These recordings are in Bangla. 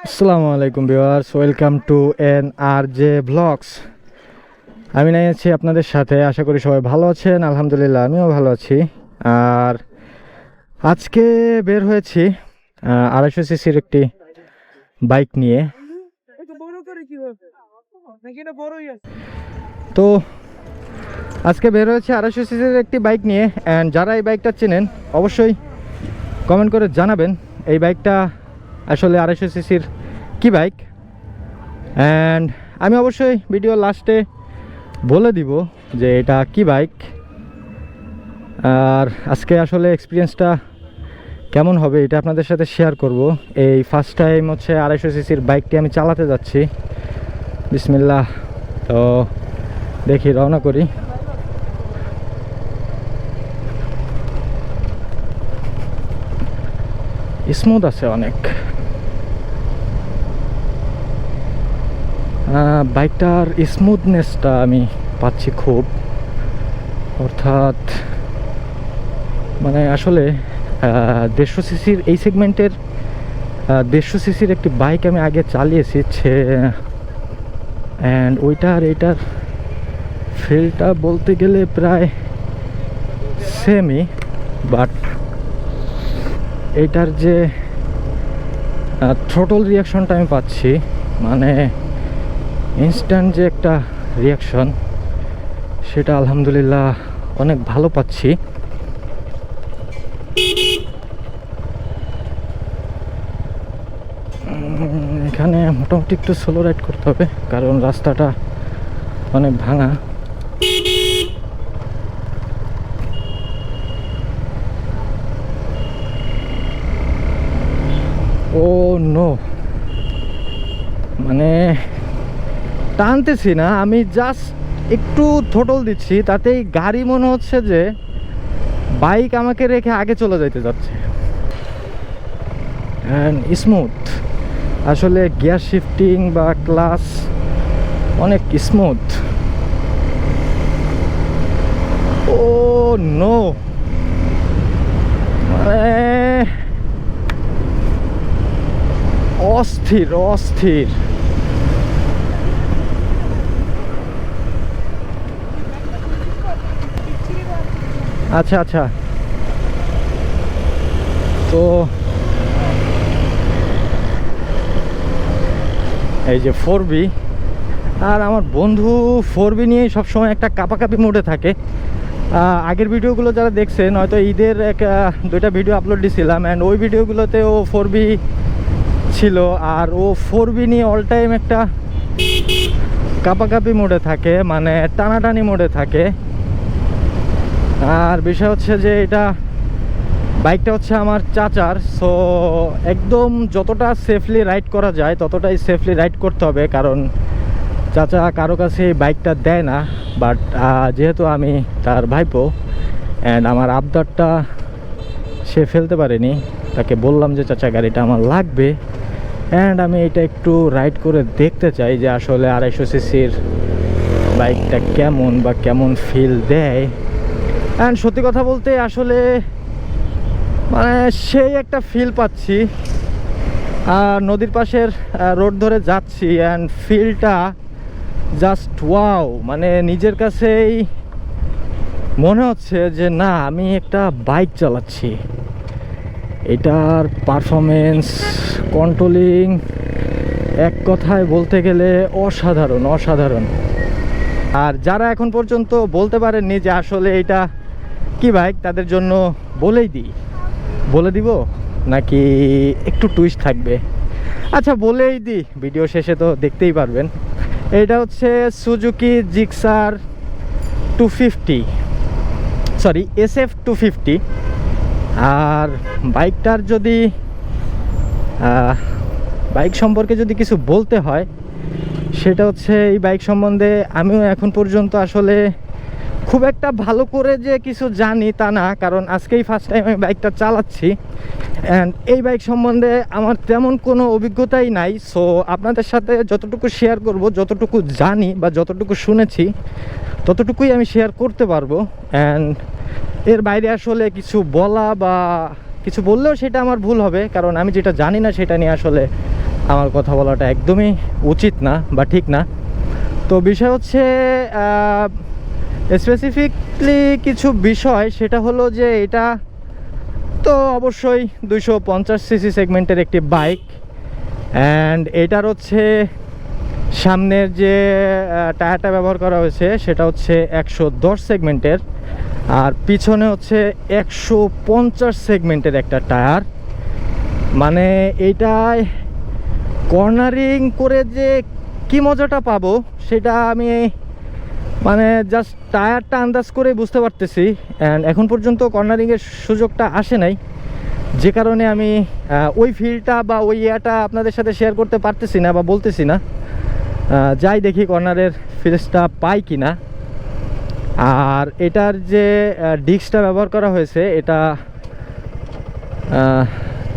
আসসালামু আলাইকুম viewers, welcome to NRJ blogs. আমি নাই আছি আপনাদের সাথে। আশা করি সবাই ভালো আছেন। আলহামদুলিল্লাহ আমিও ভালো আছি। আর আজকে বের হয়েছি 250 সিসির একটি বাইক নিয়ে। তো আজকে বের হয়েছে 250 সিসির একটি বাইক নিয়ে। অ্যান্ড যারা এই বাইকটা চেনেন অবশ্যই কমেন্ট করে জানাবেন এই বাইকটা আসলে 250 সিসির কি বাইক। অ্যান্ড আমি অবশ্যই ভিডিও লাস্টে বলে দিব যে এটা কি বাইক। আর আজকে আসলে এক্সপিরিয়েন্সটা কেমন হবে এটা আপনাদের সাথে শেয়ার করব। এই ফার্স্ট টাইম হচ্ছে 250 সিসির বাইকটি আমি চালাতে যাচ্ছি। বিসমিল্লাহ। তো দেখি, রওনা করি। স্মুথ আছে অনেক। বাইকটার স্মুথনেসটা আমি পাচ্ছি খুব, অর্থাৎ মানে আসলে 150 সিসির এই সেগমেন্টের 150 সিসির একটি বাইক আমি আগে চালিয়েছি, অ্যান্ড ওইটার এইটার ফিলটা বলতে গেলে প্রায় সেমই, বাট এইটার যে থ্রোটল রিয়াকশনটা আমি পাচ্ছি, মানে ইনস্ট্যান্ট যে একটা রিয়াকশন, সেটা আলহামদুলিল্লাহ অনেক ভালো পাচ্ছি। এখানে মোটামুটি একটু স্লো রাইড করতে হবে কারণ রাস্তাটা অনেক ভাঙা। ও নো, মানে টানতেছি না, আমি জাস্ট একটু থ্রোটল দিচ্ছি, তাতেই গাড়ি মনে হচ্ছে যে বাইক আমাকে রেখে আগে চলে যাইতে যাচ্ছে। অ্যান্ড স্মুথ, আসলে গিয়ার শিফটিং বা ক্লাস অনেক স্মুথ। ও নো, মানে অস্থির অস্থির। আচ্ছা আচ্ছা, তো এই যে 4B, আর আমার বন্ধু 4B নিয়েই সবসময় একটা কাপাকাপি মোডে থাকে। আগের ভিডিওগুলো যারা দেখছেন হয়তো ঈদের দুইটা ভিডিও আপলোড দিয়েছিলাম, অ্যান্ড ওই ভিডিওগুলোতে ও 4B ছিল, আর ও 4B নিয়ে অল টাইম একটা কাপাকাপি মোডে থাকে, মানে টানাটানি মোডে থাকে। আর বিষয় হচ্ছে যে এটা বাইকটা হচ্ছে আমার চাচার, সো একদম যতটা সেফলি রাইড করা যায় ততটাই সেফলি রাইড করতে হবে, কারণ চাচা কারো কাছে এই বাইকটা দেয় না। বাট যেহেতু আমি তার ভাইপো, অ্যান্ড আমার আবদারটা সে ফেলতে পারেনি, তাকে বললাম যে চাচা গাড়িটা আমার লাগবে, অ্যান্ড আমি এটা একটু রাইড করে দেখতে চাই যে আসলে 250 সিসির বাইকটা কেমন বা কেমন ফিল দেয়। অ্যান্ড সত্যি কথা বলতে আসলে মানে সেই একটা ফিল পাচ্ছি। আর নদীর পাশের রোড ধরে যাচ্ছি, অ্যান্ড ফিলটা জাস্ট ওয়াও, মানে নিজের কাছেই মনে হচ্ছে যে না, আমি একটা বাইক চালাচ্ছি। এটার পারফরমেন্স, কন্ট্রোলিং, এক কথায় বলতে গেলে অসাধারণ অসাধারণ। আর যারা এখন পর্যন্ত বলতে পারেননি যে আসলে এটা কি বাইক, তাদের জন্য বলে দিব নাকি একটু টুইস্ট থাকবে? আচ্ছা বলেই দিই, ভিডিও শেষে তো দেখতেই পারবেন। এটা হচ্ছে সুজুকি জিক্সার 250, সরি SF 250। আর বাইকটার যদি বাইক সম্পর্কে যদি কিছু বলতে হয়, সেটা হচ্ছে এই বাইক সম্বন্ধে আমিও এখন পর্যন্ত আসলে খুব একটা ভালো করে যে কিছু জানি তা না, কারণ আজকেই ফার্স্ট টাইম আমি বাইকটা চালাচ্ছি, অ্যান্ড এই বাইক সম্বন্ধে আমার তেমন কোনো অভিজ্ঞতাই নাই। সো আপনাদের সাথে যতটুকু শেয়ার করব, যতটুকু জানি বা যতটুকু শুনেছি ততটুকুই আমি শেয়ার করতে পারবো। অ্যান্ড এর বাইরে আসলে কিছু বলা বা কিছু বললেও সেটা আমার ভুল হবে, কারণ আমি যেটা জানি না সেটা নিয়ে আসলে আমার কথা বলাটা একদমই উচিত না বা ঠিক না। তো বিষয় হচ্ছে স্পেসিফিকলি কিছু বিষয়, সেটা হলো যে এটা তো অবশ্যই 250 সিসি সেগমেন্টের একটি বাইক, অ্যান্ড এটার হচ্ছে সামনের যে টায়ারটা ব্যবহার করা হয়েছে সেটা হচ্ছে 110 সেগমেন্টের, আর পিছনে হচ্ছে 150 সেগমেন্টের একটা টায়ার। মানে এইটায় কর্নারিং করে যে কি মজাটা পাবো সেটা আমি মানে জাস্ট টায়ারটা আন্দাজ করে বুঝতে পারতেছি। অ্যান্ড এখন পর্যন্ত কর্নারিংয়ের সুযোগটা আসে নাই, যে কারণে আমি ওই ফিলটা বা ওই ইয়াটা আপনাদের সাথে শেয়ার করতে পারতেছি না বা বলতেছি না। যাই দেখি কর্নারের ফিলসটা পাই কি না। আর এটার যে ডিস্কটা ব্যবহার করা হয়েছে এটা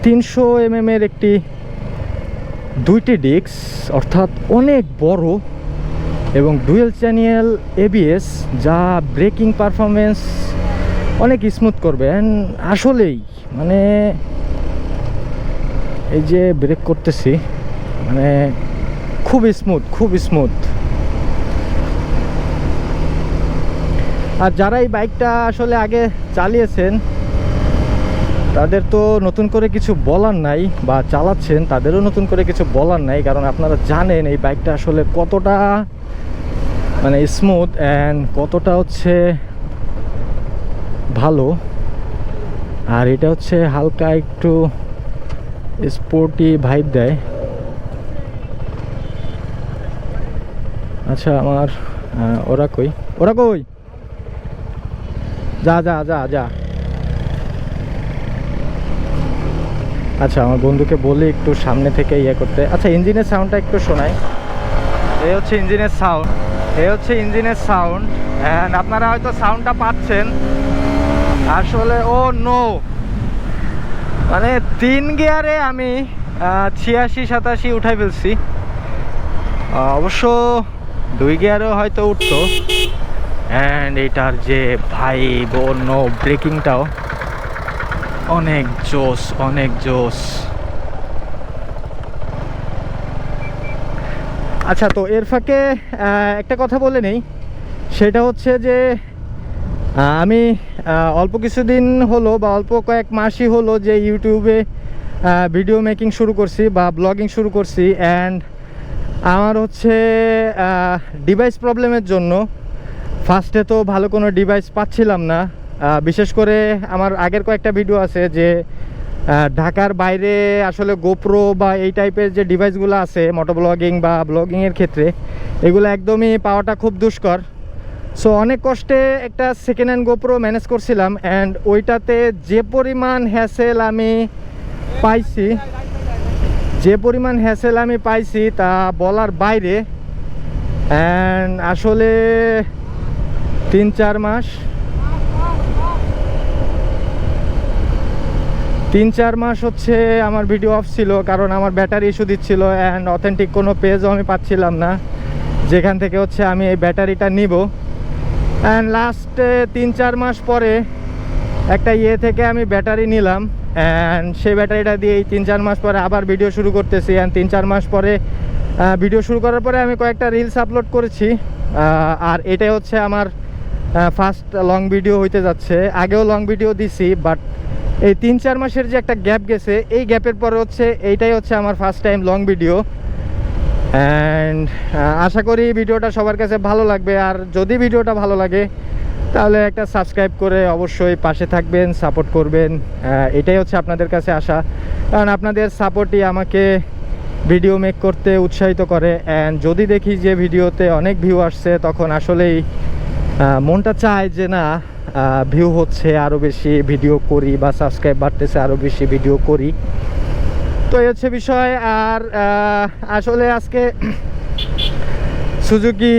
300 mm এর একটি দুইটি ডিস্ক, অর্থাৎ অনেক বড়, এবং ডুয়েল চ্যানেল ABS, যা ব্রেকিং পারফরমেন্স অনেক স্মুথ করবে। আসলেই মানে এই যে ব্রেক করতেছি মানে খুব স্মুথ, খুব স্মুথ। আর যারা এই বাইকটা আসলে আগে চালিয়েছেন তাদের তো নতুন করে কিছু বলার নাই, বা চালাচ্ছেন তাদেরও নতুন করে কিছু বলার নাই, কারণ আপনারা জানেন এই বাইকটা আসলে কতটা মানে স্মুথ অ্যান্ড কতটা হচ্ছে ভালো। আর এটা হচ্ছে হালকা একটু স্পোর্টি ভাইব দেয়। আচ্ছা আমার ওরা কই, ওরা কই, যা যা যা যা। আচ্ছা আমার বন্ধুকে বলি একটু সামনে থেকে ইয়ে করতে। আচ্ছা ইঞ্জিনের সাউন্ডটা একটু শোনাই। এই হচ্ছে ইঞ্জিনের সাউন্ড, এই হচ্ছে ইঞ্জিনের সাউন্ড, অ্যান্ড আপনারা হয়তো সাউন্ডটা পাচ্ছেন। আসলে ও নো, মানে 3 গিয়ারে আমি 86-87 উঠাই ফেলছি। অবশ্য 2 গিয়ারেও হয়তো উঠতো। অ্যান্ড এটার যে ভাইব, ও নো, ব্রেকিংটাও অনেক জোস, অনেক জোস। আচ্ছা তো এর ফাঁকে একটা কথা বলে নেই, সেটা হচ্ছে যে আমি অল্প কিছুদিন হলো বা অল্প কয়েক মাসই হলো যে ইউটিউবে ভিডিও মেকিং শুরু করছি বা ব্লগিং শুরু করছি। অ্যান্ড আমার হচ্ছে ডিভাইস প্রবলেমের জন্য ফার্স্টে তো ভালো কোনো ডিভাইস পাচ্ছিলাম না। বিশেষ করে আমার আগের কয়েকটা ভিডিও আছে যে ঢাকার বাইরে আসলে গোপ্রো বা এই টাইপের যে ডিভাইসগুলো আছে মোটো ব্লগিং বা ব্লগিংয়ের ক্ষেত্রে, এগুলো একদমই পাওয়াটা খুব দুষ্কর। সো অনেক কষ্টে একটা সেকেন্ড হ্যান্ড গোপ্রো ম্যানেজ করছিলাম, অ্যান্ড ওইটাতে যে পরিমাণ হ্যাসেল আমি পাইছি, যে পরিমাণ হ্যাসেল আমি পাইছি তা বলার বাইরে। অ্যান্ড আসলে 3-4 মাস হচ্ছে আমার ভিডিও অফ ছিল, কারণ আমার ব্যাটারি ইস্যু দিচ্ছিল, অ্যান্ড অথেন্টিক কোনো পেজও আমি পাচ্ছিলাম না যেখান থেকে হচ্ছে আমি এই ব্যাটারিটা নিব। অ্যান্ড লাস্টে 3-4 মাস পরে একটা ইয়ে থেকে আমি ব্যাটারি নিলাম, অ্যান্ড সেই ব্যাটারিটা দিয়ে এই 3-4 মাস পরে আবার ভিডিও শুরু করতেছি। অ্যান্ড 3-4 মাস পরে ভিডিও শুরু করার পরে আমি কয়েকটা রিলস আপলোড করেছি, আর এটাই হচ্ছে আমার ফার্স্ট লং ভিডিও হইতে যাচ্ছে। আগেও লং ভিডিও দিছি, বাট এই 3-4 মাসের যে একটা গ্যাপ গেছে, এই গ্যাপের পরে হচ্ছে এইটাই হচ্ছে আমার first time long video. And আশা করি ভিডিওটা সবার কাছে ভালো লাগবে। আর যদি ভিডিওটা ভালো লাগে তাহলে একটা সাবস্ক্রাইব করে অবশ্যই পাশে থাকবেন, সাপোর্ট করবেন। এটাই হচ্ছে আপনাদের কাছে আশা, কারণ আপনাদের সাপোর্টই আমাকে ভিডিও মেক করতে উৎসাহিত করে। অ্যান্ড যদি দেখি যে ভিডিওতে অনেক ভিউ আসছে, তখন আসলেই মনটা চায় যে না, ভিউ হচ্ছে, আরও বেশি ভিডিও করি, বা সাবস্ক্রাইব বাড়তেছে, আরও বেশি ভিডিও করি। তো এই হচ্ছে বিষয়। আর আসলে আজকে সুজুকি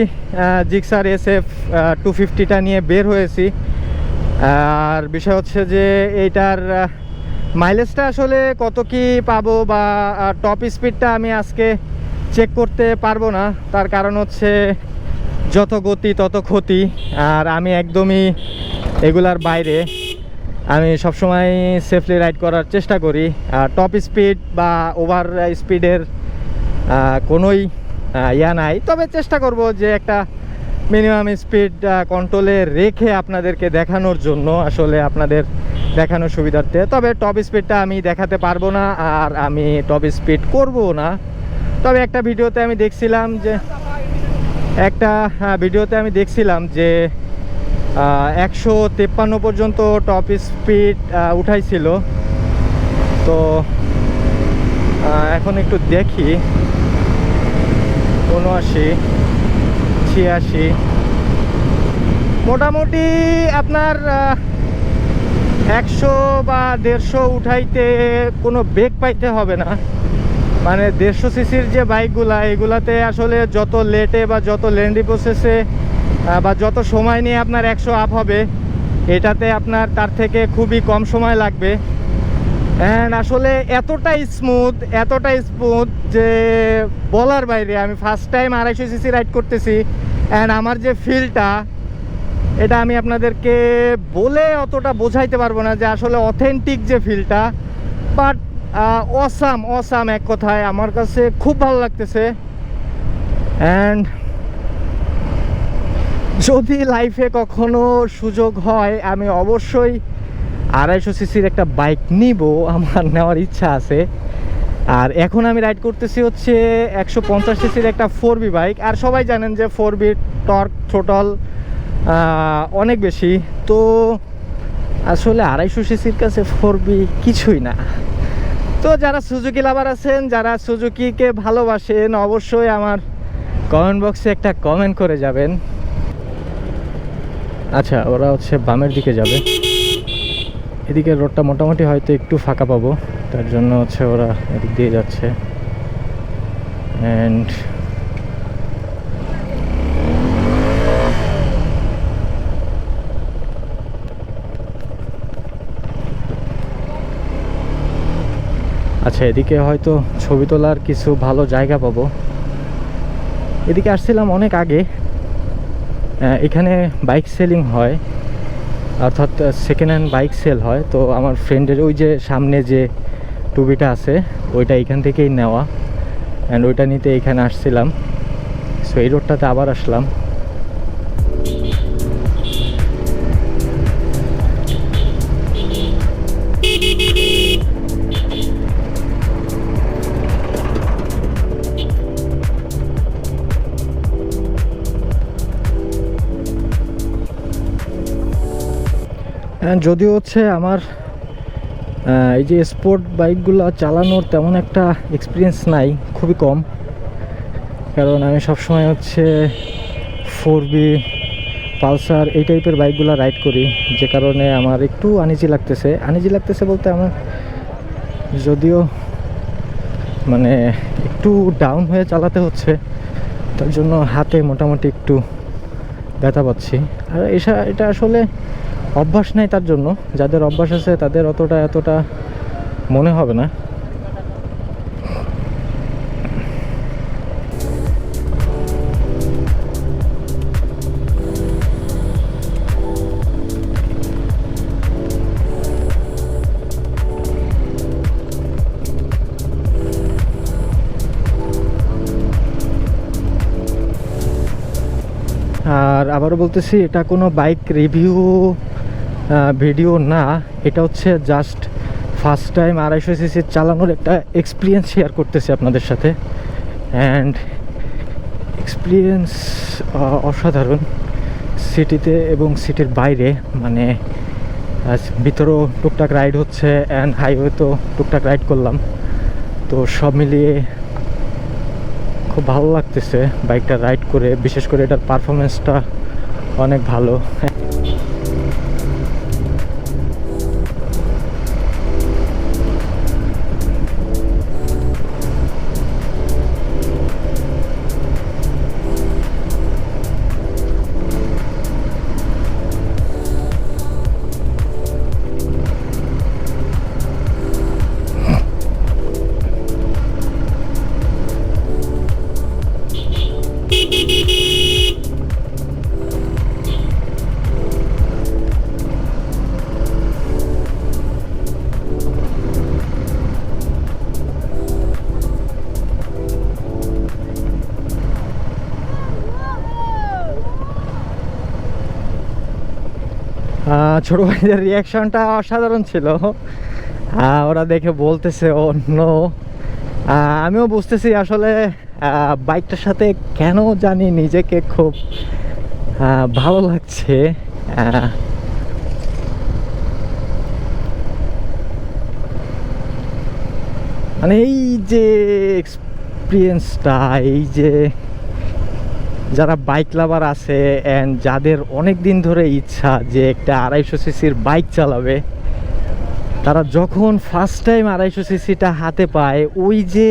জিক্সার SF 250টা নিয়ে বের হয়েছি। আর বিষয় হচ্ছে যে এইটার মাইলেজটা আসলে কত কি পাবো বা টপ স্পিডটা আমি আজকে চেক করতে পারবো না। তার কারণ হচ্ছে যত গতি তত ক্ষতি, আর আমি একদমই এগুলার বাইরে। আমি সবসময় সেফলি রাইড করার চেষ্টা করি। টপ স্পিড বা ওভার স্পিডের কোনোই ইয়া নাই, তবে চেষ্টা করব যে একটা মিনিমাম স্পিড কন্ট্রোলে রেখে আপনাদেরকে দেখানোর জন্য, আসলে আপনাদের দেখানোর সুবিধার্থে। তবে টপ স্পিডটা আমি দেখাতে পারবো না, আর আমি টপ স্পিড করব না। তবে একটা ভিডিওতে আমি দেখছিলাম যে 153 পর্যন্ত টপ স্পিড উঠাইছিল। তো এখন একটু দেখি, 79, 86, মোটামুটি আপনার 100 বা 150 উঠাইতে কোনো বেগ পাইতে হবে না। মানে 150 সিসির যে বাইকগুলা, এগুলাতে আসলে যত লেটে বা যত লেন্ডি প্রসেসে বা যত সময় নিয়ে আপনার 100 আপ হবে, এটাতে আপনার তার থেকে খুবই কম সময় লাগবে। অ্যান্ড আসলে এতটাই স্মুথ যে বলার বাইরে। আমি ফার্স্ট টাইম 250 সিসি রাইড করতেছি, অ্যান্ড আমার যে ফিলটা, এটা আমি আপনাদেরকে বলে অতটা বোঝাইতে পারবো না যে আসলে অথেন্টিক যে ফিলটা। বাট অসাম এক কথায় আমার কাছে খুব ভালো লাগতেছে। অ্যান্ড যদি লাইফে কখনো সুযোগ হয়, আমি অবশ্যই 250 সিসির একটা বাইক নিব, আমার নেওয়ার ইচ্ছা আছে। আর এখন আমি রাইড করতেছি হচ্ছে 150 সিসির একটা 4B বাইক। আর সবাই জানেন যে 4B টর্ক থ্রোটল অনেক বেশি, তো আসলে 250 সিসির কাছে 4B কিছুই না। তো যারা সুজুকি লাভার আছেন, যারা সুজুকিকে ভালোবাসেন, অবশ্যই আমার কমেন্ট বক্সে একটা কমেন্ট করে যাবেন। আচ্ছা, ওরা হচ্ছে বামের দিকে যাবে, এদিকে রোডটা মোটামুটি হয়তো একটু ফাঁকা পাবো, তার জন্য হচ্ছে ওরা এদিক দিয়ে যাচ্ছে। অ্যান্ড আচ্ছা, এদিকে হয়তো ছবি তোলার কিছু ভালো জায়গা পাবো। এদিকে আসছিলাম অনেক আগে, এখানে বাইক সেলিং হয়, অর্থাৎ সেকেন্ড হ্যান্ড বাইক সেল হয়। তো আমার ফ্রেন্ডের ওই যে সামনে যে টুবিটা আছে, ওইটা এখান থেকেই নেওয়া, অ্যান্ড ওইটা নিতে এখানে আসছিলাম। সো এই রোডটাতে আবার আসলাম। যদিও হচ্ছে আমার এই যে স্পোর্ট বাইকগুলো চালানোর তেমন একটা এক্সপিরিয়েন্স নাই, খুবই কম। কারণ আমি সবসময় হচ্ছে 4B, পালসার এই টাইপের বাইকগুলো রাইড করি, যে কারণে আমার একটু আনইজি লাগতেছে বলতে আমার যদিও মানে একটু ডাউন হয়ে চালাতে হচ্ছে, তার জন্য হাতে মোটামুটি একটু ব্যথা পাচ্ছি। আর এটা আসলে অভ্যাস নেই, তার জন্য যাদের অভ্যাস আছে তাদের এতটা মনে হবে না। আর আবারও বলতেছি, এটা কোনো বাইক রিভিউ ভিডিও না, এটা হচ্ছে জাস্ট ফার্স্ট টাইম 250 সিসি চালানোর একটা এক্সপিরিয়েন্স শেয়ার করতেছি আপনাদের সাথে। অ্যান্ড এক্সপিরিয়েন্স অসাধারণ, সিটিতে এবং সিটির বাইরে, মানে ভিতরেও টুকটাক রাইড হচ্ছে, অ্যান্ড হাইওয়েতেও টুকটাক রাইড করলাম। তো সব মিলিয়ে খুব ভালো লাগতেছে বাইকটা রাইড করে, বিশেষ করে এটার পারফরমেন্সটা অনেক ভালো। ছোট ভাইদের রিয়াকশনটা অসাধারণ ছিল। ওরা দেখে বলতেছে ও নো। আমিও বুঝতেছি আসলে বাইকটার সাথে কেন জানি নিজেকে খুব ভালো লাগছে। মানে এই যে এক্সপিরিয়েন্সটা, এই যে যারা বাইক লাভার আছে অ্যান্ড যাদের অনেক দিন ধরে ইচ্ছা যে একটা 250 সিসির বাইক চালাবে, তারা যখন ফার্স্ট টাইম 250 সিসিটা হাতে পায়, ওই যে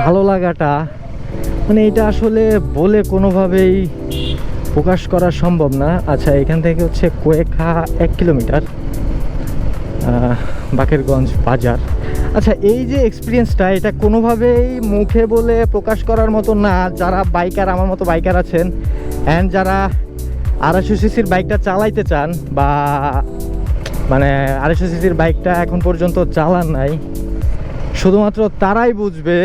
ভালো লাগাটা, মানে এটা আসলে বলে কোনোভাবেই প্রকাশ করা সম্ভব না। আচ্ছা, এখান থেকে হচ্ছে কুয়েখা 1 কিলোমিটার, বাকেরগঞ্জ বাজার। আচ্ছা, এই যে এক্সপিরিয়েন্সটা, এটা কোনোভাবেই মুখে বলে প্রকাশ করার মতো না। যারা বাইকার, আমার মতো বাইকার আছেন অ্যান্ড যারা 250 সিসির বাইকটা চালাইতে চান, বা মানে 250 সিসির বাইকটা এখন পর্যন্ত চালান নাই, শুধুমাত্র তারাই বুঝবে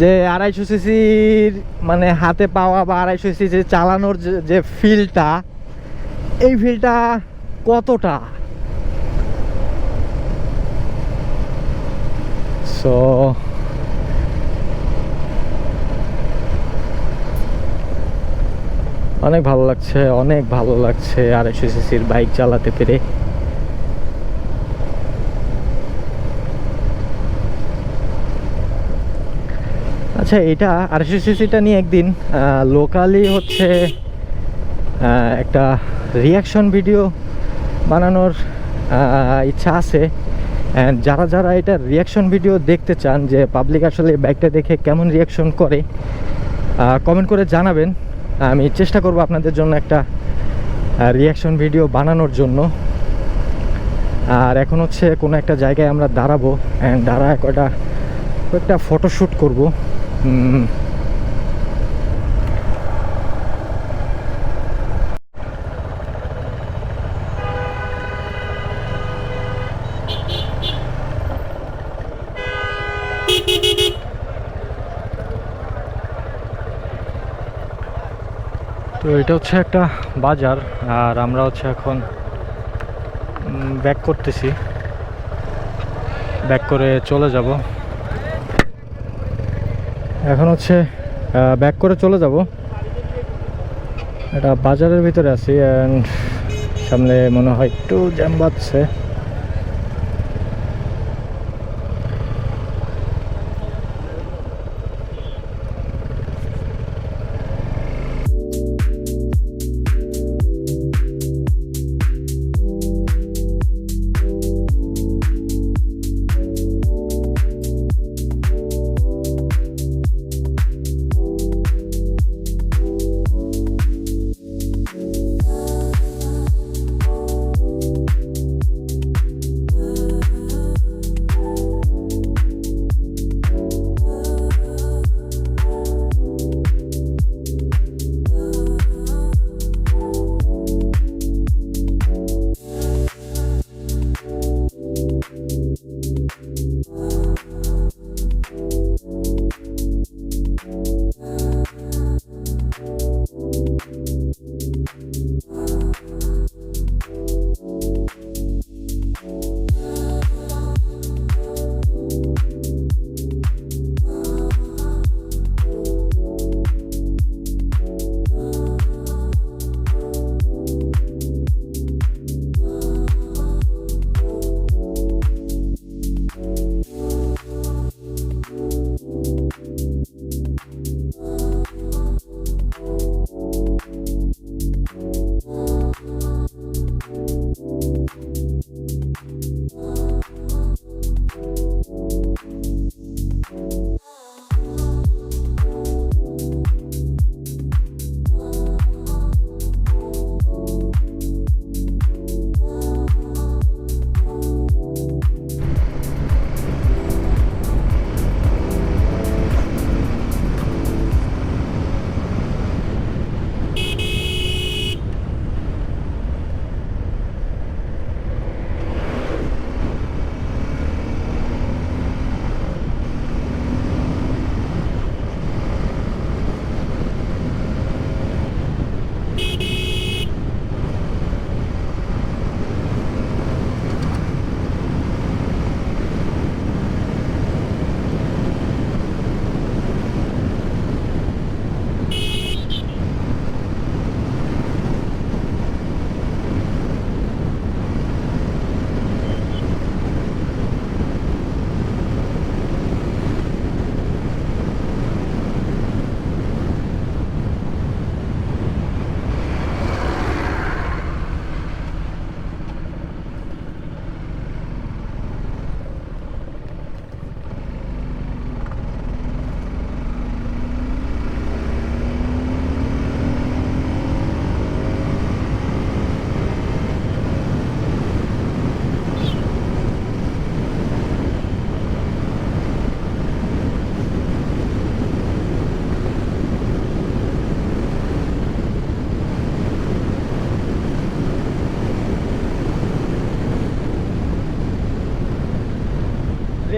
যে 250 সিসির মানে হাতে পাওয়া বা 250 সিসি চালানোর যে ফিলটা, এই ফিলটা কতটা। সো অনেক ভালো লাগছে, অনেক ভালো লাগছে 250 সিসির বাইক চালাতে পেরে। আচ্ছা, এটা 250 সিসিটা নিয়ে একদিন লোকালি হচ্ছে একটা রিয়াকশন ভিডিও বানানোর ইচ্ছা আছে। অ্যান্ড যারা যারা এটা রিয়াকশন ভিডিও দেখতে চান যে পাবলিক আসলে বাইকটা দেখে কেমন রিয়াকশন করে, কমেন্ট করে জানাবেন। আমি চেষ্টা করব আপনাদের জন্য একটা রিয়াকশন ভিডিও বানানোর জন্য। আর এখন হচ্ছে কোনো একটা জায়গায় আমরা দাঁড়াবো অ্যান্ড দাঁড়ায় কয়েকটা ফটোশ্যুট করবো। তো এটা হচ্ছে একটা বাজার, আর আমরা হচ্ছে এখন ব্যাক করতেছি, ব্যাক করে চলে যাব। এখন হচ্ছে ব্যাক করে চলে যাব। এটা বাজারের ভিতরে আছি অ্যান্ড সামনে মনে হয় একটু জ্যাম বাজছে।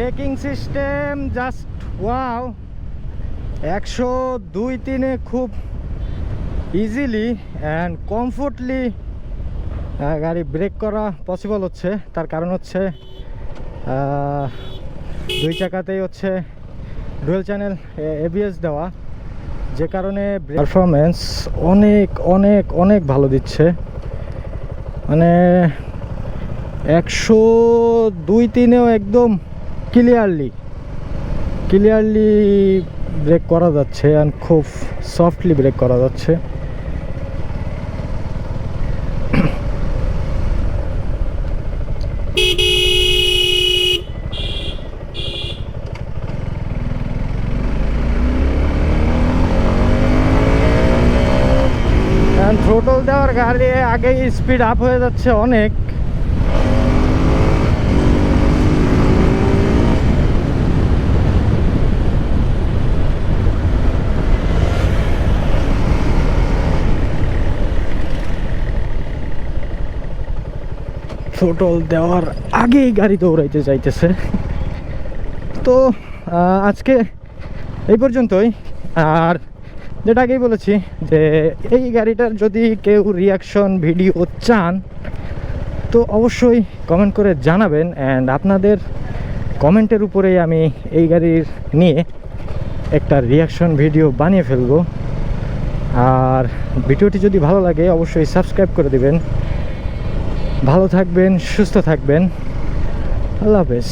ব্রেকিং সিস্টেম জাস্ট ওয়াও, 102-3-এ খুব ইজিলি অ্যান্ড কমফোর্টলি গাড়ি ব্রেক করা পসিবল হচ্ছে। তার কারণ হচ্ছে দুই চাকাতেই হচ্ছে ডুয়েল চ্যানেল এবিএস দেওয়া, যে কারণে পারফরমেন্স অনেক অনেক অনেক ভালো দিচ্ছে। মানে 102-3-এও একদম ক্লিয়ারলি ব্রেক করা যাচ্ছে অ্যান্ড খুব সফটলি ব্রেক করা যাচ্ছে। থ্রোটল দেওয়ার গাড়ি আগেই স্পিড আপ হয়ে যাচ্ছে অনেক। থ্রোটল দেওয়ার আগেই গাড়ি দৌড়াইতে চাইতেছে। তো আজকে এই পর্যন্তই। আর যেটা আগেই বলেছি যে এই গাড়িটার যদি কেউ রিয়াকশন ভিডিও চান তো অবশ্যই কমেন্ট করে জানাবেন, অ্যান্ড আপনাদের কমেন্টের উপরেই আমি এই গাড়ির নিয়ে একটা রিয়াকশন ভিডিও বানিয়ে ফেলবো। আর ভিডিওটি যদি ভালো লাগে অবশ্যই সাবস্ক্রাইব করে দিবেন। ভালো থাকবেন, সুস্থ থাকবেন, আল্লাহ হাফেজ।